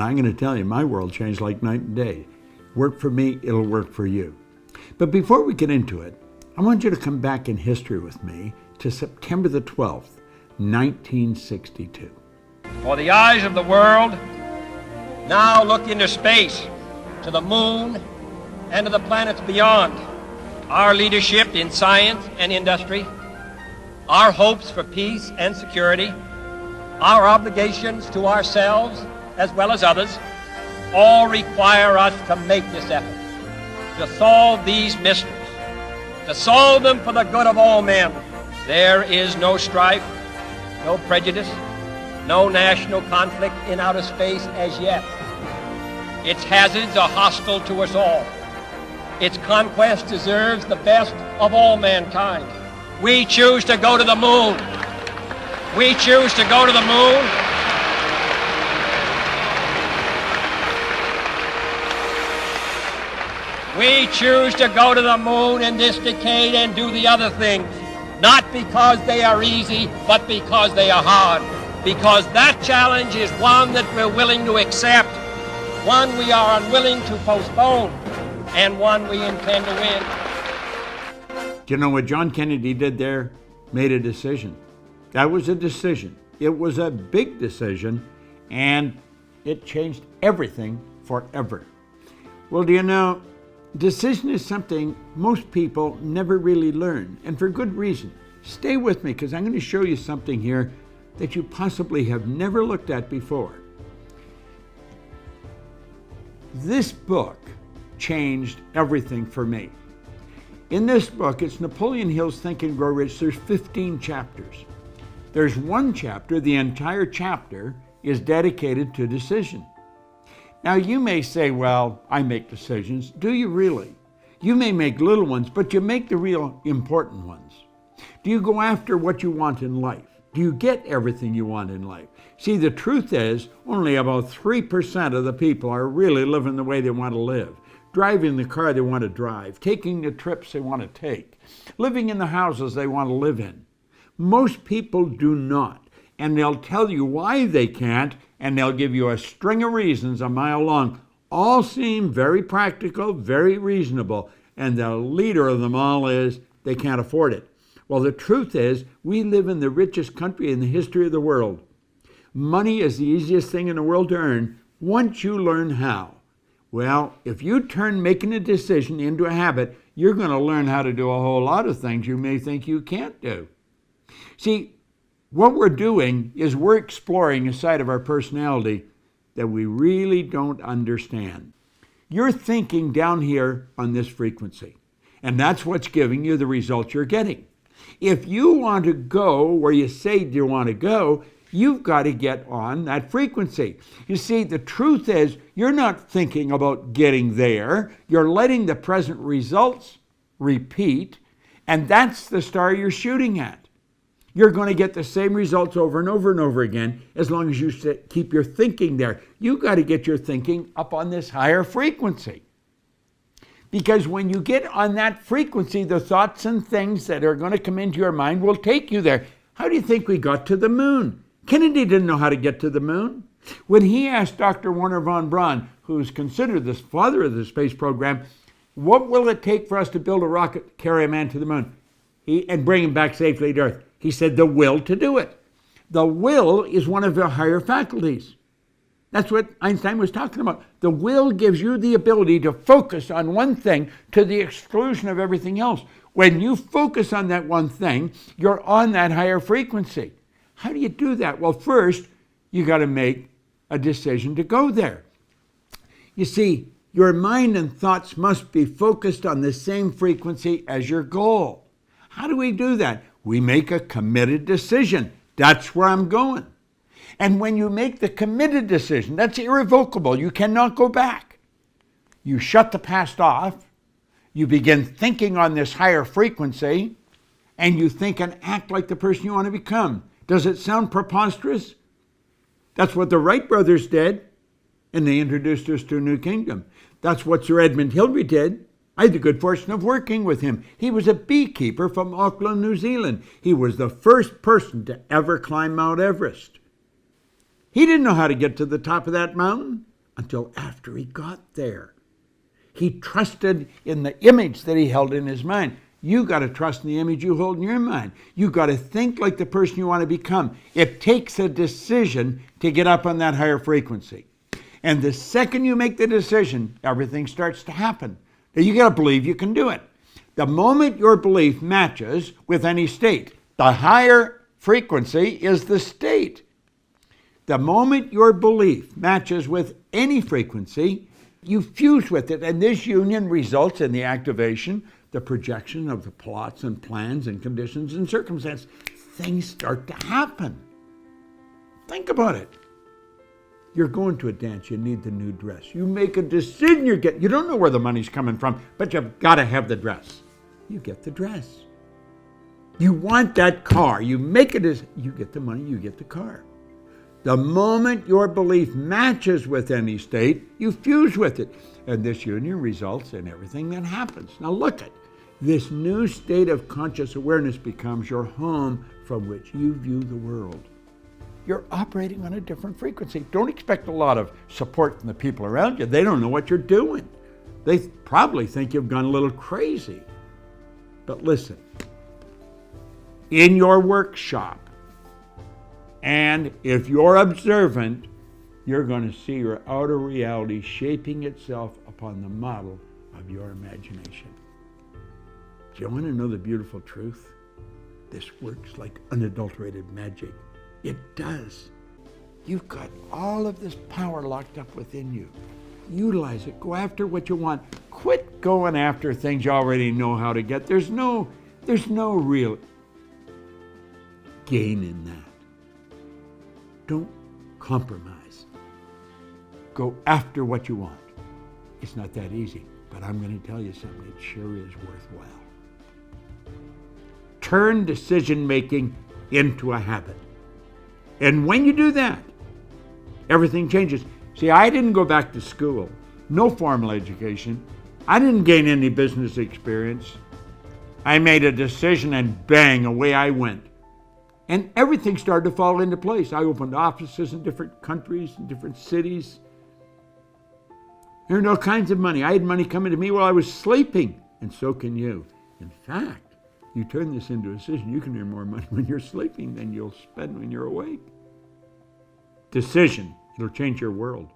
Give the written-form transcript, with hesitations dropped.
I'm going to tell you, my world changed like night and day. Work for me, it'll work for you. But before we get into it, I want you to come back in history with me to September the 12th, 1962. For the eyes of the world now look into space, to the moon and to the planets beyond. Our leadership in science and industry, our hopes for peace and security, our obligations to ourselves as well as others, all require us to make this effort, to solve these mysteries, to solve them for the good of all men. There is no strife, no prejudice, no national conflict in outer space as yet. Its hazards are hostile to us all. Its conquest deserves the best of all mankind. We choose to go to the moon. We choose to go to the moon. We choose to go to the moon in this decade and do the other things, not because they are easy, but because they are hard. Because that challenge is one that we're willing to accept, one we are unwilling to postpone, and one we intend to win. Do you know what John Kennedy did there? Made a decision. That was a decision. It was a big decision, and it changed everything forever. Well, do you know, decision is something most people never really learn, and for good reason. Stay with me, because I'm going to show you something here that you possibly have never looked at before. This book changed everything for me. In this book, it's Napoleon Hill's Think and Grow Rich. There's 15 chapters. There's one chapter, the entire chapter, is dedicated to decision. Now, you may say, well, I make decisions. Do you really? You may make little ones, but you make the real important ones. Do you go after what you want in life? Do you get everything you want in life? See, the truth is, only about 3% of the people are really living the way they want to live, driving the car they want to drive, taking the trips they want to take, living in the houses they want to live in. Most people do not, and they'll tell you why they can't, and they'll give you a string of reasons a mile long. All seem very practical, very reasonable, and the leader of them all is they can't afford it. Well, the truth is, we live in the richest country in the history of the world. Money is the easiest thing in the world to earn once you learn how. Well, if you turn making a decision into a habit, you're going to learn how to do a whole lot of things you may think you can't do. See, what we're doing is we're exploring a side of our personality that we really don't understand. You're thinking down here on this frequency, and that's what's giving you the results you're getting. If you want to go where you say you want to go, you've got to get on that frequency. You see, the truth is, you're not thinking about getting there. You're letting the present results repeat, and that's the star you're shooting at. You're going to get the same results over and over and over again as long as you keep your thinking there. You've got to get your thinking up on this higher frequency. Because when you get on that frequency, the thoughts and things that are going to come into your mind will take you there. How do you think we got to the moon? Kennedy didn't know how to get to the moon. When he asked Dr. Wernher von Braun, who's considered the father of the space program, what will it take for us to build a rocket to carry a man to the moon and bring him back safely to Earth? He said, the will to do it. The will is one of your higher faculties. That's what Einstein was talking about. The will gives you the ability to focus on one thing to the exclusion of everything else. When you focus on that one thing, you're on that higher frequency. How do you do that? Well, first, you got to make a decision to go there. You see, your mind and thoughts must be focused on the same frequency as your goal. How do we do that? We make a committed decision. That's where I'm going. And when you make the committed decision, that's irrevocable. You cannot go back. You shut the past off. You begin thinking on this higher frequency, and you think and act like the person you want to become. Does it sound preposterous? That's what the Wright brothers did, and they introduced us to a new kingdom. That's what Sir Edmund Hillary did. I had the good fortune of working with him. He was a beekeeper from Auckland, New Zealand. He was the first person to ever climb Mount Everest. He didn't know how to get to the top of that mountain. until after he got there. He trusted in the image that he held in his mind. You got to trust in the image you hold in your mind. You got to think like the person you want to become. It takes a decision to get up on that higher frequency. And the second you make the decision, everything starts to happen. Now you got to believe you can do it. The moment your belief matches with any state, the higher frequency is the state. The moment your belief matches with any frequency, you fuse with it, and this union results in the activation, the projection of the plots and plans and conditions and circumstances. Things start to happen. Think about it. You're going to a dance, you need the new dress. You make a decision, you don't know where the money's coming from, but you've got to have the dress. You get the dress. You want that car, you make a decision, you get the money, you get the car. The moment your belief matches with any state, you fuse with it. And this union results in everything that happens. Now look at this new state of conscious awareness becomes your home from which you view the world. You're operating on a different frequency. Don't expect a lot of support from the people around you. They don't know what you're doing. They probably think you've gone a little crazy. But listen, in your workshop, and if you're observant, you're going to see your outer reality shaping itself upon the model of your imagination. Do you want to know the beautiful truth? This works like unadulterated magic. It does. You've got all of this power locked up within you. Utilize it. Go after what you want. Quit going after things you already know how to get. There's no real gain in that. Don't compromise. Go after what you want. It's not that easy, but I'm going to tell you something. It sure is worthwhile. Turn decision-making into a habit. And when you do that, everything changes. See, I didn't go back to school. No formal education. I didn't gain any business experience. I made a decision and bang, away I went. And everything started to fall into place. I opened offices in different countries, in different cities. Earned all kinds of money. I had money coming to me while I was sleeping, and so can you. In fact, you turn this into a decision, you can earn more money when you're sleeping than you'll spend when you're awake. Decision, it'll change your world.